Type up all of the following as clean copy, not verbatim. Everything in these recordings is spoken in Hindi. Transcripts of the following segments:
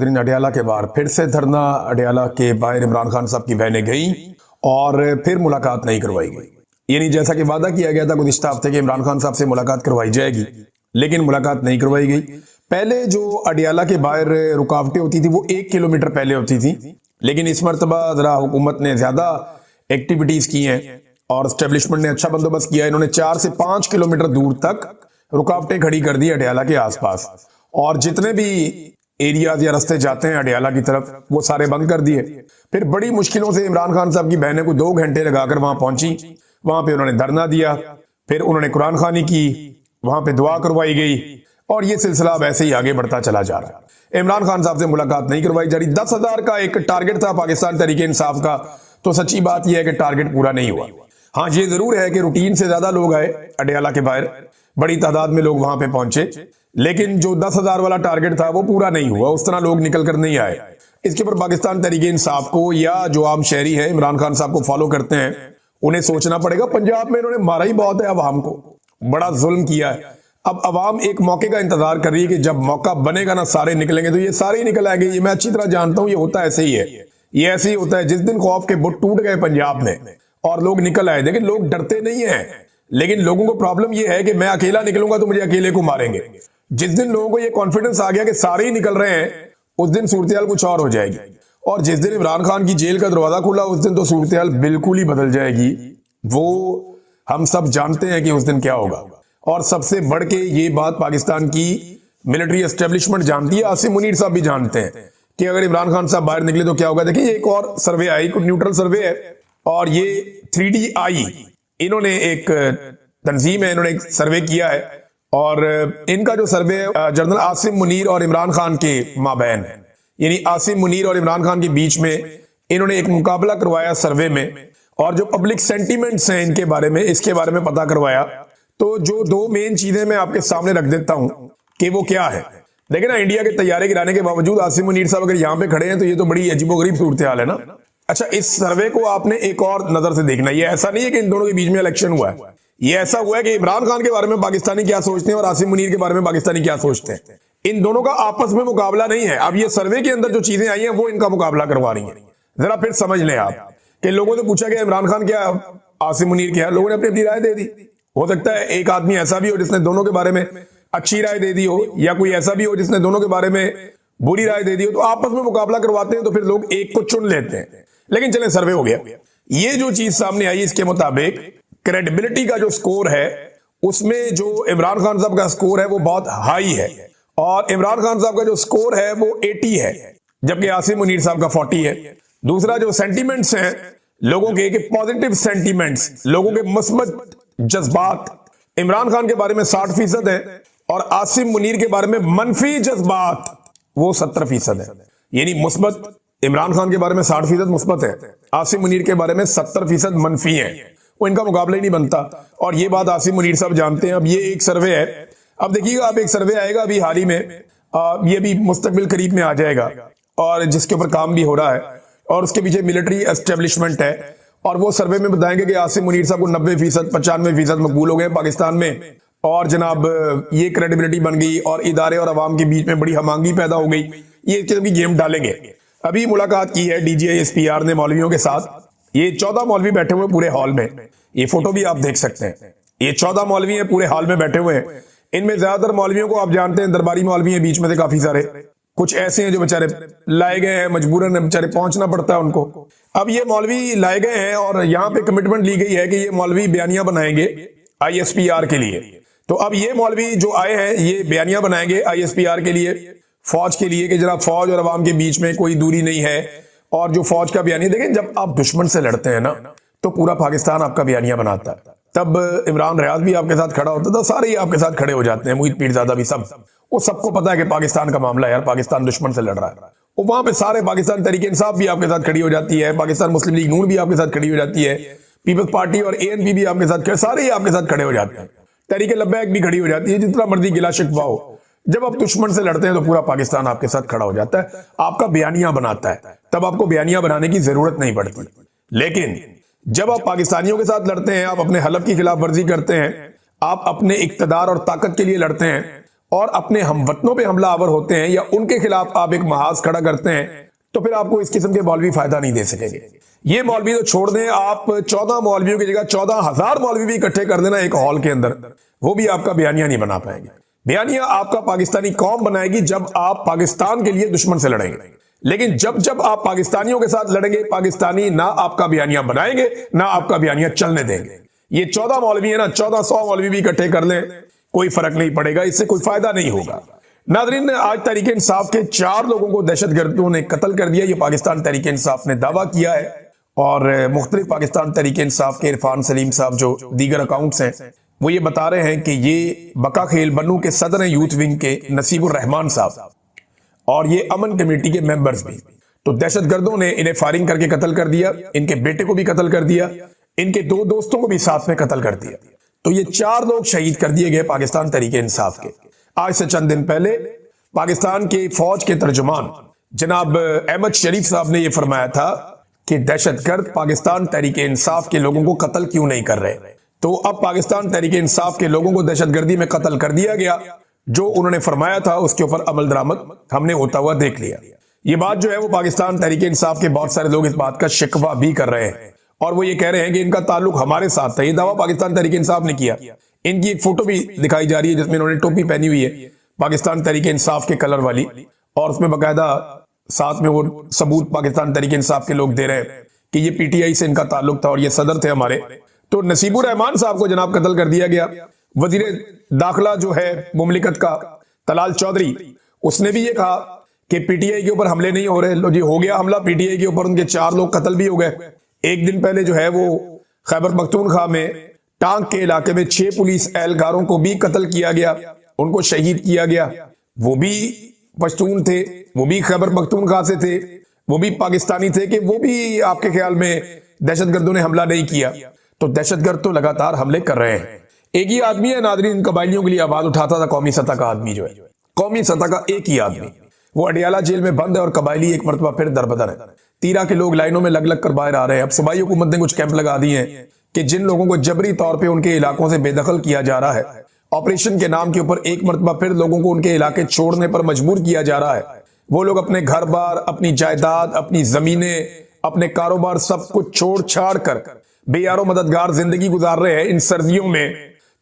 दिन अडयाला के बाहर फिर से धरना। अडयाला के बाहर इमरान खान साहब की बहनें गई और फिर मुलाकात नहीं करवाई गई। यानी जैसा कि वादा किया गया था गुज़िश्ता हफ्ते के इमरान खान साहब से मुलाकात करवाई जाएगी, लेकिन मुलाकात नहीं करवाई गई। पहले जो अडयाला के बाहर रुकावटें होती थी वो 1 किलोमीटर पहले होती थी, लेकिन इस मरतबा जरा हुकूमत ने ज्यादा एक्टिविटीज की हैं और स्टेब्लिशमेंट ने अच्छा बंदोबस्त किया। इन्होंने 4 से 5 किलोमीटर दूर तक रुकावटें खड़ी कर दी अडयाला के आसपास, और जितने भी एरियाज या रास्ते जाते हैं अडयाला की तरफ वो सारे बंद कर दिए। फिर बड़ी मुश्किलों से इमरान खान साहब की बहनें को 2 घंटे लगाकर वहां पहुंची। वहां पे उन्होंने धरना दिया, फिर उन्होंने कुरान खानी की, वहां पे दुआ करवाई गई, और ये सिलसिला अब ऐसे ही आगे बढ़ता चला जा रहा है। इमरान खान साहब से मुलाकात नहीं करवाई जा रही। 10,000 का एक टारगेट था पाकिस्तान तहरीक इंसाफ का, तो सच्ची बात यह है कि टारगेट पूरा नहीं हुआ। हाँ, ये जरूर है कि रूटीन से ज्यादा लोग आए अडयाला के बाहर, बड़ी तादाद में लोग वहां पे पहुंचे, लेकिन जो 10,000 वाला टारगेट था वो पूरा नहीं हुआ। उस तरह लोग निकल कर नहीं आए। इसके ऊपर पाकिस्तान तहरीक इंसाफ को या जो आम शहरी है इमरान खान साहब को फॉलो करते हैं उन्हें सोचना पड़ेगा। पंजाब में इन्होंने मारा ही बहुत है अवाम को, बड़ा जुल्म किया है। अब अवाम एक मौके का इंतजार कर रही है कि जब मौका बनेगा ना सारे निकलेंगे, तो ये सारे ही निकल आएंगे। ये मैं अच्छी तरह जानता हूं, ये होता ऐसे ही है, ये ऐसे ही होता है। जिस दिन खौफ के बुत टूट गए पंजाब में और लोग निकल आए, देखिए लोग डरते नहीं है, लेकिन लोगों को प्रॉब्लम ये है कि मैं अकेला निकलूंगा तो मुझे अकेले को मारेंगे। जिस दिन लोगों को ये कॉन्फिडेंस आ गया कि सारे ही निकल रहे हैं, उस दिन सूरत कुछ और हो जाएगी। और जिस दिन इमरान खान की जेल का दरवाजा खुला, उस दिन तो सूरत बिल्कुल ही बदल जाएगी। वो हम सब जानते हैं कि उस दिन क्या होगा। और सबसे बढ़ के ये बात पाकिस्तान की मिलिट्री एस्टेब्लिशमेंट जानती है, आसिम मुनीर साहब भी जानते हैं कि अगर इमरान खान साहब बाहर निकले तो क्या होगा। देखिए एक और सर्वे आई, न्यूट्रल सर्वे है, और ये 3DI इन्होंने एक तंजीम है, इन्होंने एक सर्वे किया है, और इनका जो सर्वे है जनरल आसिम मुनीर और इमरान खान के माबैन है, यानी आसिम मुनीर और इमरान खान के बीच में इन्होंने एक मुकाबला करवाया सर्वे में, और जो पब्लिक सेंटीमेंट्स हैं इनके बारे में, इसके बारे में पता करवाया। तो जो 2 मेन चीजें मैं आपके सामने रख देता हूं कि वो क्या है। देखिए ना, इंडिया के तैयारे गिराने के बावजूद आसिम मुनीर साहब अगर यहां पे खड़े हैं तो ये तो बड़ी अजीबोगरीब सूरत हाल है ना। अच्छा, इस सर्वे को आपने एक और नजर से देखना। ये ऐसा नहीं है कि इन दोनों के बीच में इलेक्शन हुआ है, ये ऐसा हुआ है कि इमरान खान के बारे में पाकिस्तानी क्या सोचते हैं और आसिम मुनीर के बारे में पाकिस्तानी क्या सोचते हैं। इन दोनों का आपस में मुकाबला नहीं है। अब ये सर्वे के अंदर जो चीजें आई हैं वो इनका मुकाबला करवा रही हैं। जरा फिर समझ लें आप कि लोगों ने पूछा कि इमरान खान क्या, आसिम मुनीर क्या, लोगों ने अपनी अपनी राय दे दी। हो सकता है एक आदमी ऐसा भी हो जिसने दोनों के बारे में अच्छी राय दे दी हो, या कोई ऐसा भी हो जिसने दोनों के बारे में बुरी राय दे दी हो। तो आपस में मुकाबला करवाते हैं तो फिर लोग एक को चुन लेते हैं। लेकिन चले, सर्वे हो गया। ये जो चीज सामने आई, इसके मुताबिक क्रेडिबिलिटी का जो स्कोर है उसमें जो इमरान खान साहब का स्कोर है वो बहुत हाई है, और इमरान खान साहब का जो स्कोर है वो 80 है, जबकि आसिम मुनीर साहब का 40 है। दूसरा, जो सेंटीमेंट्स हैं लोगों के पॉजिटिव सेंटीमेंट्स, लोगों के मुस्बत जज्बात, इमरान खान के बारे में 60% है, और आसिम मुनीर के बारे में मनफी जज्बात वो 70% है। यानी मुस्बत इमरान खान के बारे में 60% मुस्बत है, आसिम मुनीर के बारे में 70% मनफी है। वो इनका मुकाबला ही नहीं बनता, और ये बात आसिम मुनीर साहब जानते हैं। अब ये एक सर्वे है, अब देखिएगा, अब एक सर्वे आएगा अभी हाल ही में, ये भी मुस्तकबिल करीब में आ जाएगा, और जिसके ऊपर काम भी हो रहा है, और उसके पीछे मिलिट्री एस्टेब्लिशमेंट है, और वो सर्वे में बताएंगे कि आसिम मुनीर साहब को 90%, 95% मकबूल हो गए पाकिस्तान में, और जनाब ये क्रेडिबिलिटी बन गई, और इदारे और अवाम के बीच में बड़ी हमांगी पैदा हो गई। ये भी गेम डालेंगे। अभी मुलाकात की है DGI-SPR ने मौलवियों के साथ। ये 14 मौलवी बैठे हुए पूरे हॉल में, ये फोटो भी आप देख सकते हैं। ये 14 मौलवी हैं पूरे हॉल में बैठे हुए हैं। इनमें ज्यादातर मौलवियों को आप जानते हैं, दरबारी मौलवी हैं, बीच में से काफी सारे कुछ ऐसे हैं जो बेचारे लाए गए हैं, मजबूरन बेचारे पहुंचना पड़ता है उनको। अब ये मौलवी लाए गए हैं, और यहाँ पे कमिटमेंट ली गई है कि ये मौलवी बयानियां बनाएंगे ISPR के लिए। तो अब ये मौलवी जो आए हैं ये बयानियां बनाएंगे ISPR के लिए, फौज के लिए, कि जरा फौज और अवाम के बीच में कोई दूरी नहीं है। और जो फौज का बयानिया, देखें जब आप दुश्मन से लड़ते हैं ना तो पूरा पाकिस्तान आपका बयानिया बनाता है। तब इमरान रियाज भी आपके साथ खड़ा होता था, सारे ही आपके साथ खड़े हो जाते हैं, मुहित पीरजादा भी, सब। वो सबको पता है कि पाकिस्तान का मामला है यार, पाकिस्तान दुश्मन से लड़ रहा है। वो वहां पे सारे पाकिस्तान तहरीक इंसाफ भी आपके साथ खड़ी हो जाती है, पाकिस्तान मुस्लिम लीग नून भी आपके साथ खड़ी हो जाती है, पीपल्स पार्टी और ANP भी आपके साथ, सारे ही आपके साथ खड़े हो जाते हैं, तहरीक लब्बैक भी खड़ी हो जाती है, जितना मर्जी गिला शिकवा हो। जब आप दुश्मन से लड़ते हैं तो पूरा पाकिस्तान आपके साथ खड़ा हो जाता है, आपका बयानिया बनाता है, तब आपको बयानिया बनाने की जरूरत नहीं पड़ती। लेकिन जब आप पाकिस्तानियों के साथ लड़ते हैं, आप अपने हलफ की खिलाफ वर्जी करते हैं, आप अपने इक्तदार और ताकत के लिए लड़ते हैं, और अपने हमवतनों पे हमलावर होते हैं या उनके खिलाफ आप एक महाज खड़ा करते हैं, तो फिर आपको इस किस्म के मौलवी फायदा नहीं दे सकेंगे। ये मौलवी तो छोड़ दें, आप 14 मौलवियों की जगह 14,000 मौलवी भी इकट्ठे कर देना एक हॉल के अंदर, वो भी आपका बयानिया नहीं बना पाएंगे। बयानिया आपका पाकिस्तानी कौम बनाएगी जब आप पाकिस्तान के लिए दुश्मन से लड़ेंगे, लेकिन जब जब आप पाकिस्तानियों के साथ लड़ेंगे, पाकिस्तानी ना आपका बयानिया बनाएंगे ना आपका बयानिया चलने देंगे। ये 14 मौलवी है ना, 1400 मौलवी भी इकट्ठे कर लें, कोई फर्क नहीं पड़ेगा, इससे कोई फायदा नहीं होगा। नाज़रीन, आज तहरीक इंसाफ के 4 लोगों को दहशतगर्दों ने कत्ल कर दिया, ये पाकिस्तान तहरीक इंसाफ ने दावा किया है। और मुख्तलिफ पाकिस्तान तहरीक इंसाफ के इरफान सलीम साहब जो दीगर अकाउंट्स हैं, वो ये बता रहे हैं कि ये बका खेल बन्नू के सदर यूथ विंग के नसीबुर रहमान साहब और ये अमन कमेटी के मेंबर्स भी। तो दहशतगर्दों ने इन्हें फायरिंग करके कत्ल कर दिया, इनके बेटे को भी कत्ल कर दिया, इनके 2 दोस्तों को भी साथ में कत्ल कर दिया। तो ये 4 लोग शहीद कर दिए गए पाकिस्तान तहरीक इंसाफ के। आज से चंद दिन पहले पाकिस्तान के फौज के तर्जुमान जनाब अहमद शरीफ साहब ने यह फरमाया था कि दहशतगर्द पाकिस्तान तहरीक इंसाफ के लोगों को कत्ल क्यों नहीं कर रहे। तो अब पाकिस्तान तहरीक इंसाफ के लोगों को दहशतगर्दी में कत्ल कर दिया गया। जो उन्होंने फरमाया था उसके ऊपर अमल दरामद हमने होता हुआ देख लिया। ये बात जो है वो पाकिस्तान तहरीक इंसाफ के बहुत सारे लोग इस बात का शिकवा भी कर रहे हैं और वो ये कह रहे हैं कि इनका ताल्लुक हमारे साथ था। ये दावा पाकिस्तान तहरीक इंसाफ ने किया। इनकी एक फोटो भी दिखाई जा रही है जिसमें इन्होंने टोपी पहनी हुई है पाकिस्तान तहरीक इंसाफ के कलर वाली, और उसमें बकायदा साथ में वो सबूत पाकिस्तान तहरीक इंसाफ के लोग दे रहे हैं कि ये पीटीआई से इनका ताल्लुक था और ये सदर थे हमारे। तो नसीबुर रहमान साहब को जनाब कत्ल कर दिया गया। वजीर दाखिला जो है मुमलिकत का तलाल चौधरी, उसने भी ये कहा कि पीटीआई के ऊपर हमले नहीं हो रहे। लो जी, हो गया हमला पीटीआई के ऊपर, उनके 4 लोग कत्ल भी हो गए। एक दिन पहले जो है वो खैबर पख्तूनख्वा में टांग के इलाके में 6 पुलिस एहलकारों को भी कत्ल किया गया, उनको शहीद किया गया। वो भी पश्तून थे, वो भी खैबर पख्तूनख्वा से थे, वो भी पाकिस्तानी थे कि वो भी आपके ख्याल में दहशतगर्दों ने हमला नहीं किया। तो दहशतगर्द तो लगातार हमले कर रहे हैं। एक ही आदमी है नाज़रीन, इन कबायलियों के लिए आवाज उठाता था, कौमी सतह का आदमी जो है, कौमी सतह का एक ही आदमी, वो अडियाला जेल में बंद है और कबायली एक मरतबा फिर दरबदर है। तीरा के लोग लाइनों में लग लग कर बाहर आ रहे हैं। अब सूबाई हुकूमत ने कुछ कैंप लगा दिए हैं कि जिन लोगों को जबरी तौर पे उनके इलाकों से बेदखल किया जा रहा है, ऑपरेशन के नाम के ऊपर एक मरतबा फिर लोगों को उनके इलाके छोड़ने पर मजबूर किया जा रहा है। वो लोग अपने घर बार, अपनी जायदाद, अपनी जमीनें, अपने कारोबार सब कुछ छोड़ छाड़ कर बेयारो मददगार जिंदगी गुजार रहे हैं इन सर्दियों में।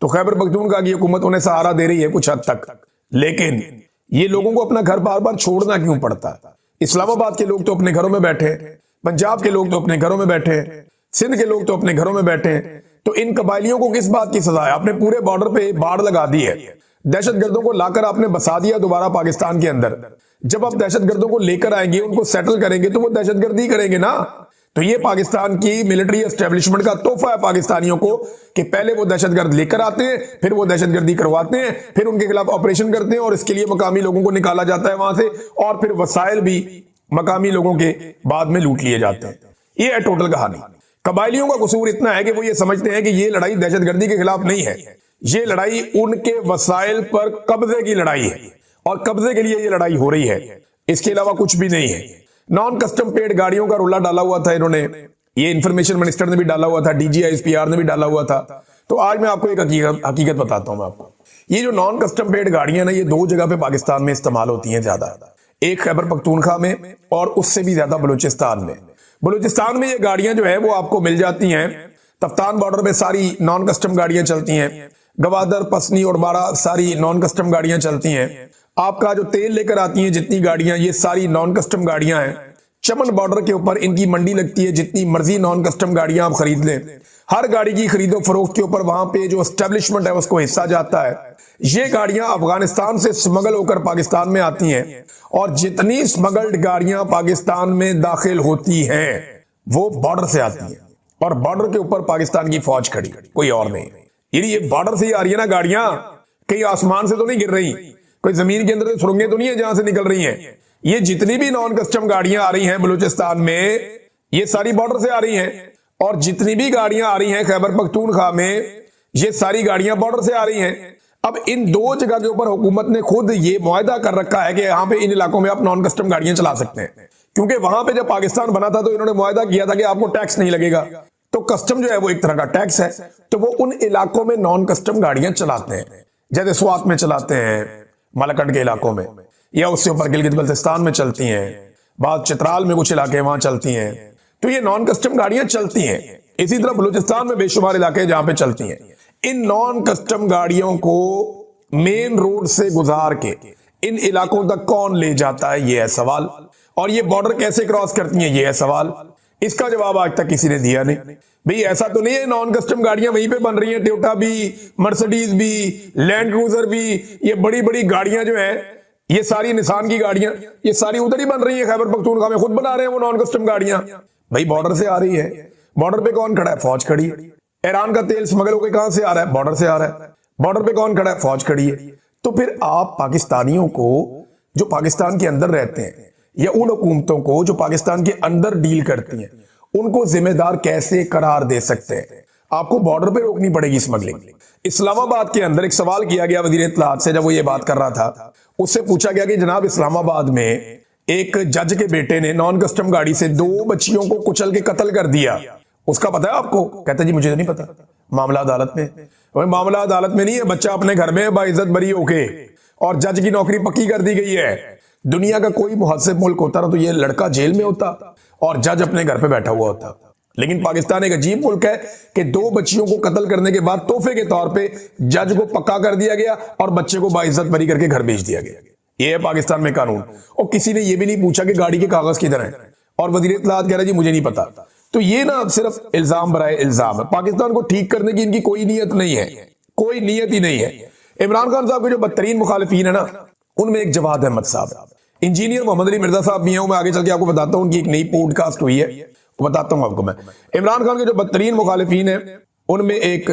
तो खैबर पख्तूनख्वा की हुकूमत उन्हें सहारा दे रही है कुछ हद तक, लेकिन ये लोगों को अपना घर बार बार छोड़ना क्यों पड़ता है? इस्लामाबाद के लोग तो अपने घरों में बैठे हैं, पंजाब के लोग तो अपने घरों में बैठे हैं, सिंध के लोग तो अपने घरों में बैठे हैं। तो इन कबायलियों को किस बात की सजा है? आपने पूरे बॉर्डर पे बाढ़ लगा दी है, दहशतगर्दों को लाकर आपने बसा दिया दोबारा पाकिस्तान के अंदर। जब आप दहशतगर्दों को लेकर आएंगे, उनको सेटल करेंगे, तो वो दहशतगर्दी करेंगे ना। तो ये पाकिस्तान की मिलिट्री एस्टेब्लिशमेंट का तोहफा है पाकिस्तानियों को कि पहले वो दहशतगर्द लेकर आते हैं, फिर वो दहशतगर्दी करवाते हैं, फिर उनके खिलाफ ऑपरेशन करते हैं और इसके लिए मकामी लोगों को निकाला जाता है वहां से, और फिर वसाइल भी मकामी लोगों के बाद में लूट लिए जाते हैं। ये है टोटल कहानी। कबायलियों का कसूर इतना है कि वो ये समझते हैं कि ये लड़ाई दहशतगर्दी के खिलाफ नहीं है, ये लड़ाई उनके वसाइल पर कब्जे की लड़ाई है और कब्जे के लिए ये लड़ाई हो रही है, इसके अलावा कुछ भी नहीं है। नॉन कस्टम पेड गाड़ियों का रुला डाला हुआ था इन्होंने, ये इंफॉर्मेशन मिनिस्टर ने भी डाला हुआ था, डीजीआईएसपीआर ने भी डाला हुआ था। तो आज मैं आपको एक हकीकत बताता हूं। मैं आपको ये जो नॉन कस्टम पेड गाड़ियां ना, ये 2 जगह पे पाकिस्तान में इस्तेमाल होती हैं ज्यादा, एक खैबर पख्तूनख्वा में और उससे भी ज्यादा बलूचिस्तान में। बलूचिस्तान में ये गाड़ियां जो है वो आपको मिल जाती हैं, तफ्तान बॉर्डर पे सारी नॉन कस्टम गाड़ियां चलती हैं, गवादर, पसनी और बारा सारी नॉन कस्टम गाड़ियां चलती हैं। आपका जो तेल लेकर आती हैं जितनी गाड़ियां, ये सारी नॉन कस्टम गाड़ियां हैं। चमन बॉर्डर के ऊपर इनकी मंडी लगती है, जितनी मर्जी नॉन कस्टम गाड़ियां आप खरीद लें, हर गाड़ी की खरीदो फरोख्त के ऊपर वहां पे जो एस्टेब्लिशमेंट है उसको हिस्सा जाता है। ये गाड़ियां अफगानिस्तान से स्मगल होकर पाकिस्तान में आती हैं और जितनी स्मगल्ड गाड़ियां पाकिस्तान में दाखिल होती हैं वो बॉर्डर से आती हैं और बॉर्डर के ऊपर पाकिस्तान की फौज खड़ी, कोई और नहीं। ये बॉर्डर से ही आ रही है ना गाड़ियां, कहीं आसमान से तो नहीं गिर रही, कोई जमीन के अंदर सुरंगें तो नहीं है जहां से निकल रही हैं। ये जितनी भी नॉन कस्टम गाड़ियां आ रही हैं बलूचिस्तान में, ये सारी बॉर्डर से आ रही हैं, और जितनी भी गाड़ियां आ रही हैं खैबर पख्तूनख्वा में, ये सारी गाड़ियां बॉर्डर से आ रही हैं। अब इन 2 जगह के ऊपर हुकूमत ने खुद ये मुआहदा कर रखा है कि यहां पे इन इलाकों में आप नॉन कस्टम गाड़ियां चला सकते हैं, क्योंकि वहां पे जब पाकिस्तान बना था तो इन्होंने मुआहदा किया था कि आपको टैक्स नहीं लगेगा। तो कस्टम जो है वो एक तरह का टैक्स है, तो वो उन इलाकों में नॉन कस्टम गाड़ियां चलाते हैं, जैसे स्वात में चलाते हैं, मालाकंड के इलाकों में, या उससे ऊपर गिलगित बल्तिस्तान में चलती हैं, बाद चित्राल में कुछ इलाके वहां चलती हैं। तो ये नॉन कस्टम गाड़ियां चलती हैं। इसी तरह बलूचिस्तान में बेशुमार इलाके जहां पे चलती हैं। इन नॉन कस्टम गाड़ियों को मेन रोड से गुजार के इन इलाकों तक कौन ले जाता है, ये है सवाल। और ये बॉर्डर कैसे क्रॉस करती हैं, ये है सवाल। इसका जवाब आज तक किसी ने दिया नहीं। भाई ऐसा तो नहीं है नॉन कस्टम गाड़ियां वहीं पे बन रही हैं, टोयोटा भी, मर्सिडीज भी, लैंड क्रूजर भी, ये बड़ी बड़ी गाड़ियां जो है, ये सारी निसान की गाड़ियां, ये सारी उधर ही बन रही है, खैबर पख्तूनख्वा में खुद बना रहे हैं वो नॉन कस्टम गाड़ियां। भाई बॉर्डर से आ रही है, बॉर्डर पे कौन खड़ा है, फौज खड़ी है। ईरान का तेल स्मगल होकर कहां से आ रहा है, बॉर्डर से आ रहा है। बॉर्डर पे कौन खड़ा है, फौज खड़ी है। तो फिर आप पाकिस्तानियों को जो पाकिस्तान के अंदर रहते हैं, या उन हुकूमतों को जो पाकिस्तान के अंदर डील करती हैं, उनको जिम्मेदार कैसे करार दे सकते हैं। आपको बॉर्डर पे रोकनी पड़ेगी स्मगलिंग। इस्लामाबाद के अंदर एक सवाल किया गया वजीर इत्तलात से, जब वो ये बात कर रहा था, उससे पूछा गया कि जनाब इस्लामाबाद में एक जज के बेटे ने नॉन कस्टम गाड़ी से 2 बच्चियों को कुचल के कत्ल कर दिया, उसका पता है आपको? कहता जी मुझे तो नहीं पता, मामला अदालत में। मामला अदालत में नहीं है, बच्चा अपने घर में बाइज्जत बरी होके, और जज की नौकरी पक्की कर दी गई है। दुनिया का कोई मुहस्सिब मुल्क होता ना तो ये लड़का जेल में होता और जज अपने घर पे बैठा हुआ होता। लेकिन पाकिस्तान एक अजीब मुल्क है कि 2 बच्चियों को कत्ल करने के बाद तोहफे के तौर पे जज को पक्का कर दिया गया और बच्चे को बाइज्जत बरी करके घर भेज दिया गया। ये है पाकिस्तान में कानून। और किसी ने ये भी नहीं पूछा कि गाड़ी के कागज किधर हैं, और वजीर इत्तलात कह रहा है जी मुझे नहीं पता। तो ये ना सिर्फ इल्जाम बराए इल्जाम है। पाकिस्तान को ठीक करने की इनकी कोई नीयत नहीं है, कोई नीयत ही नहीं है। इमरान खान साहब के जो बदतरीन मुखालिफिन है ना, उनमें एक जवाद अहमद साहब, इंजीनियर मोहम्मद अली मिर्जा साहब भी हैं। मैं आगे चल के आपको बताता हूं, उनकी एक नई पॉडकास्ट हुई है, वो बताता हूं आपको मैं। इमरान खान के जो बदतरीन मुखालिफिन है, उनमें एक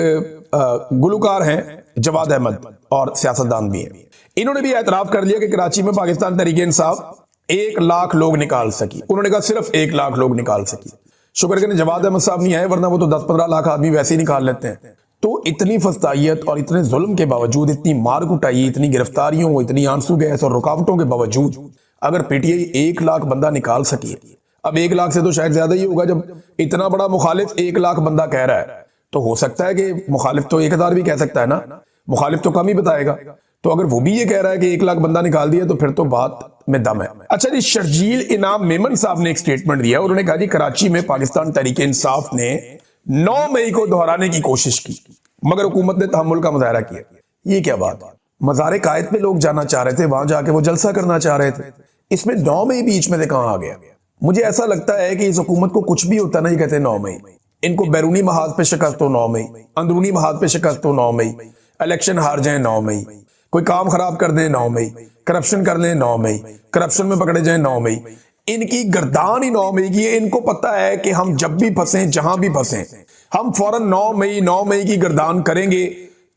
गुलकार हैं जवाद अहमद, और सियासतदान भी हैं। इन्होंने भी एतराफ कर लिया कि कराची में पाकिस्तान तहरीक इंसाफ 1 लाख लोग निकाल सकी। उन्होंने कहा सिर्फ 1 लाख लोग निकाल सकी। शुक्र करें जवाद अहमद साहब नहीं आए, वरना वो तो 10-15 लाख आदमी वैसे ही निकाल लेते हैं। तो इतनी फस्तायत और इतने जुल्म के बावजूद, इतनी मार कुटाई, इतनी गिरफ्तारियों, इतनी आंसू गैस और रुकावटों के बावजूद अगर पीटीआई 1 लाख बंदा निकाल सकी, अब 1 लाख से तो शायद ज्यादा ही होगा, जब इतना बड़ा मुखालिफ 1 लाख बंदा कह रहा है, तो हो सकता है कि मुखालिफ तो 1000 भी कह सकता है ना, मुखालिफ तो कम ही बताएगा। तो अगर वो भी ये कह रहा है कि 1 लाख बंदा निकाल दिया, तो फिर तो बात में दम है। अच्छा जी, शर्जील इनाम मेमन साहब ने एक स्टेटमेंट दिया। उन्होंने कहा जी कराची में पाकिस्तान तहरीक इंसाफ ने 9 मई को दोहराने की कोशिश की, मगर हुकूमत ने तहम्मुल का मुजाहरा किया। ये क्या बात है? मज़ार कायद पे लोग जाना चाह रहे थे, वहां जाके वो जलसा करना चाह रहे थे, इसमें 9 मई बीच में से कहां आ गया? मुझे ऐसा लगता है कि इस हुकूमत को कुछ भी होता नहीं कहते 9 मई। इनको बैरूनी महाज पे शिकस्त हो 9 मई, अंदरूनी महाज पे शिकस्त हो 9 मई, इलेक्शन हार जाए 9 मई, कोई काम खराब कर दे 9 मई, करप्शन कर ले 9 मई, करप्शन में पकड़े जाए 9 मई। इनकी गर्दान ही 9 मई की है। इनको पता है कि हम जब भी फंसे, जहां भी फंसे, हम फौरन 9 मई की गर्दान करेंगे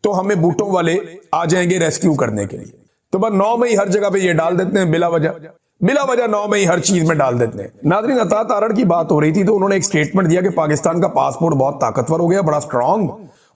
तो हमें बूटों वाले आ जाएंगे रेस्क्यू करने के लिए। तो बस 9 मई हर जगह पे ये डाल देते हैं, बिला वजह 9 मई हर चीज में डाल देते हैं। नाज़रीन, अता तारड़ की बात हो रही थी तो उन्होंने एक स्टेटमेंट दिया कि पाकिस्तान का पासपोर्ट बहुत ताकतवर हो गया, बड़ा स्ट्रांग,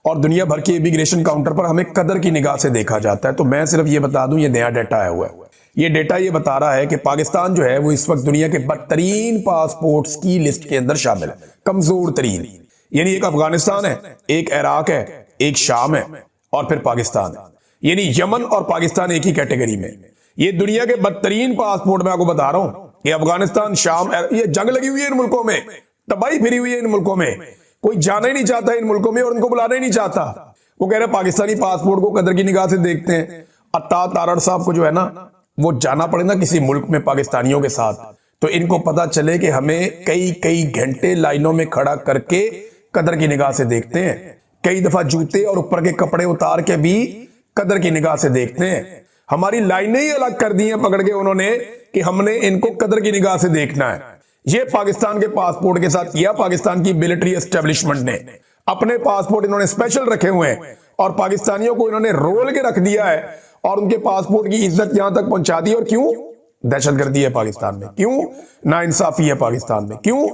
और दुनिया भर के इमिग्रेशन काउंटर पर हमें कदर की निगाह से देखा जाता है। तो मैं सिर्फ ये बता दूं, ये नया डेटा आया हुआ है। ये डेटा ये बता रहा है कि पाकिस्तान जो है वो इस वक्त दुनिया के बदतरीन पासपोर्ट्स की लिस्ट के अंदर शामिल है, कमजोर तरीन। यानी एक अफगानिस्तान है, एक इराक है, एक शाम है, और फिर पाकिस्तान है। यानी यमन और पाकिस्तान एक ही कैटेगरी में। ये दुनिया के बदतरीन पासपोर्ट में आपको बता रहा हूं, ये अफगानिस्तान, शाम, ये जंग लगी हुई है इन मुल्कों में, तबाही फिरी हुई है इन मुल्कों में, कोई जाना ही नहीं चाहता इन मुल्कों में और इनको बुलाना ही नहीं चाहता। वो कह रहे पाकिस्तानी पासपोर्ट को कदर की निगाह से देखते हैं। अता तारड़ साहब को जो है ना, वो जाना पड़े ना किसी मुल्क में पाकिस्तानियों के साथ, तो इनको पता चले कि हमें कई घंटे लाइनों में खड़ा करके कदर की निगाह से देखते हैं। कई दफा जूते और ऊपर के कपड़े उतार के भी कदर की निगाह से देखते हैं। हमारी लाइनें ही अलग कर दी हैं पकड़ के उन्होंने कि हमने इनको कदर की निगाह से देखना है। ये पाकिस्तान के पासपोर्ट के साथ किया। पाकिस्तान की मिलिट्री एस्टेब्लिशमेंट ने अपने पासपोर्ट इन्होंने स्पेशल रखे हुए हैं और पाकिस्तानियों को इन्होंने रोल के रख दिया है और उनके पासपोर्ट की इज्जत यहां तक पहुंचा दी। और क्यों? दहशतगर्दी है पाकिस्तान में, क्यों नाइंसाफी है पाकिस्तान में, क्यों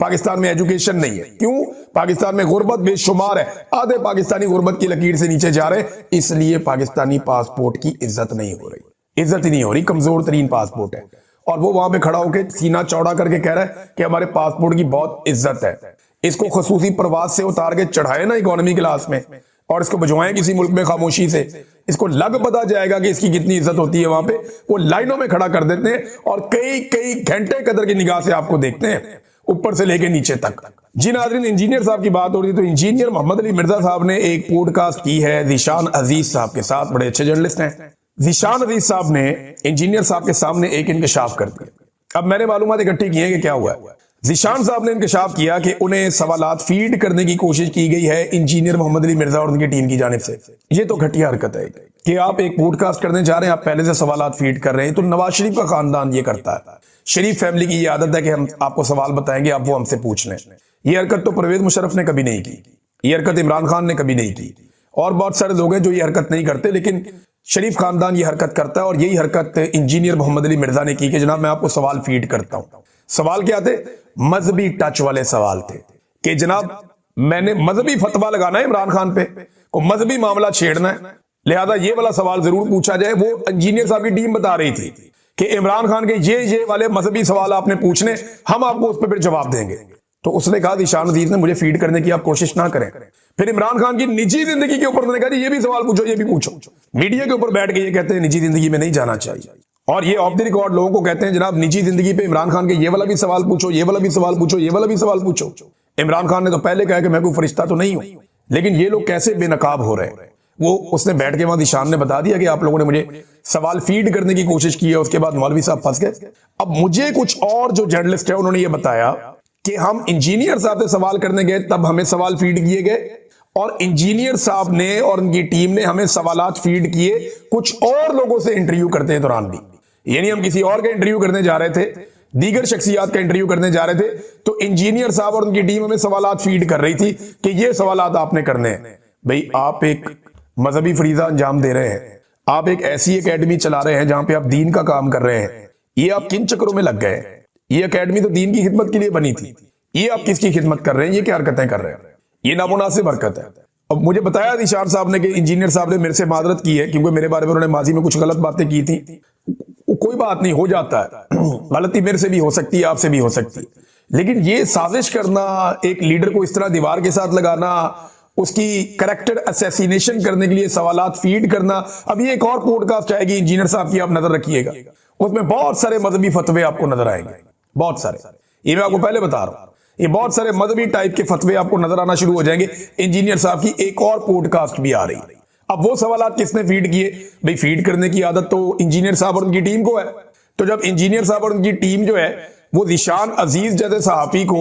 पाकिस्तान में एजुकेशन नहीं है, क्यों पाकिस्तान में गुर्बत बेशुमार है, आधे पाकिस्तानी गुर्बत की लकीर से नीचे जा रहे, इसलिए पाकिस्तानी पासपोर्ट की इज्जत नहीं हो रही, इज्जत ही नहीं हो रही, कमजोर तरीन पासपोर्ट है। और वो वहां पे खड़ा होकर सीना चौड़ा करके कह रहा है कि हमारे पासपोर्ट की बहुत इज्जत है, इसको खसूसी प्रवास से उतार के चढ़ाए ना इकोनॉमी क्लास में, और इसको भिजवाएं किसी मुल्क में खामोशी से, इसको लग पता जाएगा कि इसकी कितनी इज्जत होती है वहां पे, वो लाइनों में खड़ा कर देते हैं और कई कई घंटे कदर की निगाह से आपको देखते हैं ऊपर से लेके नीचे तक। जी नाज़रीन, इंजीनियर साहब की बात हो रही है तो इंजीनियर मोहम्मद अली मिर्जा साहब ने एक पॉडकास्ट की है ज़ीशान अजीज साहब के साथ, बड़े अच्छे जर्नलिस्ट हैं। ज़ीशान अजीज साहब ने इंजीनियर साहब के सामने एक इंकशाफ कर दिया। अब मैंने मालूमात इकट्ठी की है कि क्या हुआ है। ज़ीशान साहब ने इंकशाफ किया कि उन्हें सवालात फीड करने की कोशिश की गई है इंजीनियर मोहम्मद अली मिर्जा और उनकी टीम की जानिब से। ये तो घटिया हरकत है कि आप एक पॉडकास्ट करने जा रहे हैं, आप पहले से सवालात फीड कर रहे हैं। तो नवाज शरीफ का खानदान ये करता है, शरीफ फैमिली की ये आदत है कि हम आपको सवाल बताएंगे, आप वो हमसे पूछ लें। ये हरकत तो परवेज मुशर्रफ ने कभी नहीं की, ये हरकत इमरान खान ने कभी नहीं की, और बहुत सारे लोग हैं जो ये हरकत नहीं करते, लेकिन शरीफ खानदान ये हरकत करता है। और यही हरकत इंजीनियर मोहम्मद अली मिर्जा ने की कि जनाब मैं आपको सवाल फीड करता हूं। सवाल क्या थे? मजहबी टच वाले सवाल थे कि जनाब मैंने मजहबी फतवा लगाना है इमरान खान पे, को मजहबी मामला छेड़ना है, लिहाजा ये वाला सवाल जरूर पूछा जाए। वो इंजीनियर साहब की टीम बता रही थी कि इमरान खान के ये वाले मजहबी सवाल आपने पूछने, हम आपको उस पर फिर जवाब देंगे। तो उसने कहा ज़ीशान अजीज ने मुझे फीड करने की आप कोशिश ना करें। फिर इमरान खान की निजी जिंदगी के ऊपर उन्होंने कहा ये भी सवाल पूछो, ये भी पूछो। मीडिया के ऊपर बैठ के ये कहते हैं निजी जिंदगी में नहीं जाना चाहिए, और ये ऑफ द रिकॉर्ड लोगों को कहते हैं जनाब निजी जिंदगी पे इमरान खान के ये वाला भी सवाल पूछो, ये वाला भी सवाल पूछो, ये वाला भी सवाल पूछो। इमरान खान ने तो पहले कहा कि मैं कोई फरिश्ता तो नहीं हूं, लेकिन ये लोग कैसे बेनकाब हो रहे हैं। वो उसने बैठ के वहां ज़ीशान ने बता दिया कि आप लोगों ने मुझे सवाल फीड करने की कोशिश की है, उसके बाद मौलवी साहब फंस गए। अब मुझे कुछ और जो जर्नलिस्ट है उन्होंने ये बताया कि हम इंजीनियर साहब से सवाल करने गए, तब हमें सवाल फीड किए गए, और इंजीनियर साहब ने और उनकी टीम ने हमें सवालात फीड किए कुछ और लोगों से इंटरव्यू करते हैं दौरान भी। यानी हम किसी और का इंटरव्यू करने जा रहे थे, दीगर शख्सियात का इंटरव्यू करने जा रहे थे, तो इंजीनियर साहब और उनकी टीम हमें सवालात फीड कर रही थी कि ये सवालात आपने करने हैं। भाई आप एक मजहबी फरीजा अंजाम दे रहे हैं, आप एक ऐसी एकेडमी चला रहे हैं जहां पे आप दीन का काम कर रहे हैं, ये आप किन चक्करों में लग गए? ये एकेडमी तो दीन की खिदमत के लिए बनी थी, ये आप किसकी खिदमत कर रहे हैं? ये क्या हरकतें कर रहे हैं? ये नामुनासिब हरकत है। अब मुझे बताया ज़ीशान साहब ने कि इंजीनियर साहब ने मेरे से मादरत की है क्योंकि मेरे बारे में उन्होंने माजी में कुछ गलत बातें की थी। कोई बात नहीं, हो जाता है, गलती मेरे से भी हो सकती है, आपसे भी हो सकती है, लेकिन ये साजिश करना, एक लीडर को इस तरह दीवार के साथ लगाना, उसकी कैरेक्टर असैसिनेशन करने के लिए सवालात फीड करना। अब ये एक और पॉडकास्ट आएगी इंजीनियर साहब की, आप नजर रखिएगा, उसमें बहुत सारे मजहबी फतवे आपको नजर आएंगे, बहुत सारे। ये मैं आपको पहले बता रहा हूं, ये बहुत सारे मजहबी टाइप के फतवे आपको नजर आना शुरू हो जाएंगे। इंजीनियर साहब की एक और पॉडकास्ट भी आ रही है। अब वो सवालात किसने फीड किए? भाई फीड करने की आदत तो इंजीनियर साहब और उनकी टीम को है। तो जब इंजीनियर साहब और उनकी टीम जो है वो ज़ीशान अजीज जैसे सहाफी को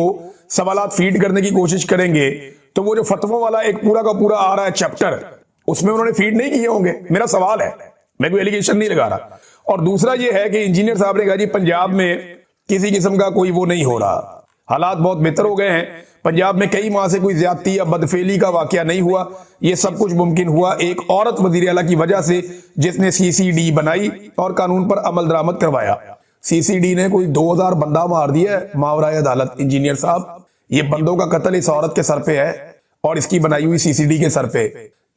सवालात फीड करने की कोशिश करेंगे, तो वो जो फतवों वाला एक पूरा का पूरा आ रहा है चैप्टर, उसमें उन्होंने फीड नहीं किए होंगे। मेरा सवाल है, मैं कोई एलिगेशन नहीं लगा रहा। और दूसरा ये है कि इंजीनियर साहब ने कहा जी पंजाब में किसी किस्म का कोई वो नहीं हो रहा, हालात बहुत बेहतर हो गए हैं, पंजाब में कई माह से कोई ज्यादती या बदफेली का वाकया नहीं हुआ, ये सब कुछ मुमकिन हुआ एक औरत वजीर आला की वजह से जिसने CCD बनाई और कानून पर अमल दरामद करवाया। CCD ने कोई 2000 बंदा मार दिया है मावराए अदालत। इंजीनियर साहब, ये बंदों का कत्ल इस औरत के सर पे है और इसकी बनाई हुई CCD के सर पे,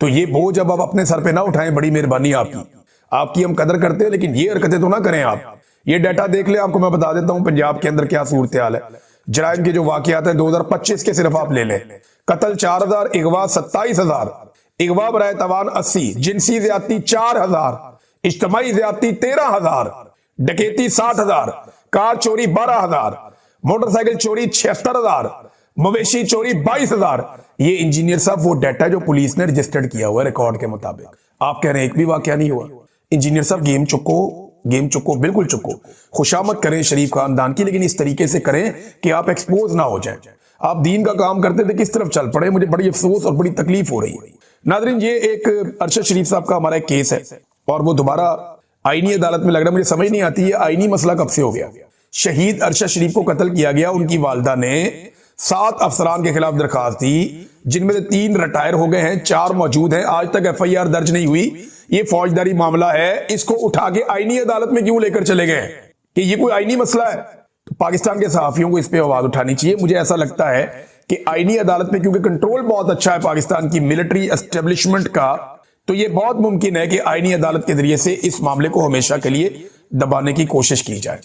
तो ये बोझ अब अपने सर पे ना उठाएं, बड़ी मेहरबानी आपकी हम कदर करते हैं, लेकिन ये हरकतें तो ना करें आप। ये डाटा देख ले, आपको मैं बता देता हूं पंजाब के अंदर क्या सूरत हाल है। जराइम के जो वाकयात हैं 2025 के सिर्फ आप ले लें, कत्ल 4000, अगवा 27000, अगवा बराए तवान 80, जिनसी ज्यादती 4000, इज्तमाई ज्यादती 13000, डकैती 60000, कार चोरी 12000, मोटरसाइकिल चोरी 76000, मवेशी चोरी 22000। ये इंजीनियर साहब वो डाटा जो पुलिस ने रजिस्टर्ड किया हुआ है रिकॉर्ड के मुताबिक। आप कह रहे हैं एक भी वाकया नहीं हुआ। इंजीनियर साहब गेम चुको, बिल्कुल चुको। खुशामद करें शरीफ खानदान की, लेकिन इस तरीके से करें कि आप एक्सपोज ना हो जाएं। आप दीन का काम करते थे, किस तरफ चल पड़े, मुझे बड़ी अफसोस और बड़ी तकलीफ हो रही है। नादरीन, ये एक अरशद शरीफ साहब का हमारा एक केस है और वो दोबारा आईनी अदालत में लग रहा है। मुझे समझ नहीं आती है आईनी मसला कब से हो गया। शहीद अरशद शरीफ को कत्ल किया गया, उनकी वालदा ने 7 अफसरान के खिलाफ दरखास्त दी, जिनमें से 3 रिटायर हो गए हैं, 4 मौजूद हैं, आज तक FIR दर्ज नहीं हुई। ये फौजदारी मामला है, इसको उठा के आईनी अदालत में क्यों लेकर चले गए कि ये कोई आईनी मसला है? तो पाकिस्तान के सहाफियों को इस पे आवाज उठानी चाहिए। मुझे ऐसा लगता है कि आईनी अदालत में क्योंकि कंट्रोल बहुत अच्छा है पाकिस्तान की मिलिट्री एस्टेब्लिशमेंट का, तो ये बहुत मुमकिन है कि आईनी अदालत के जरिए से इस मामले को हमेशा के लिए दबाने की कोशिश की जाए।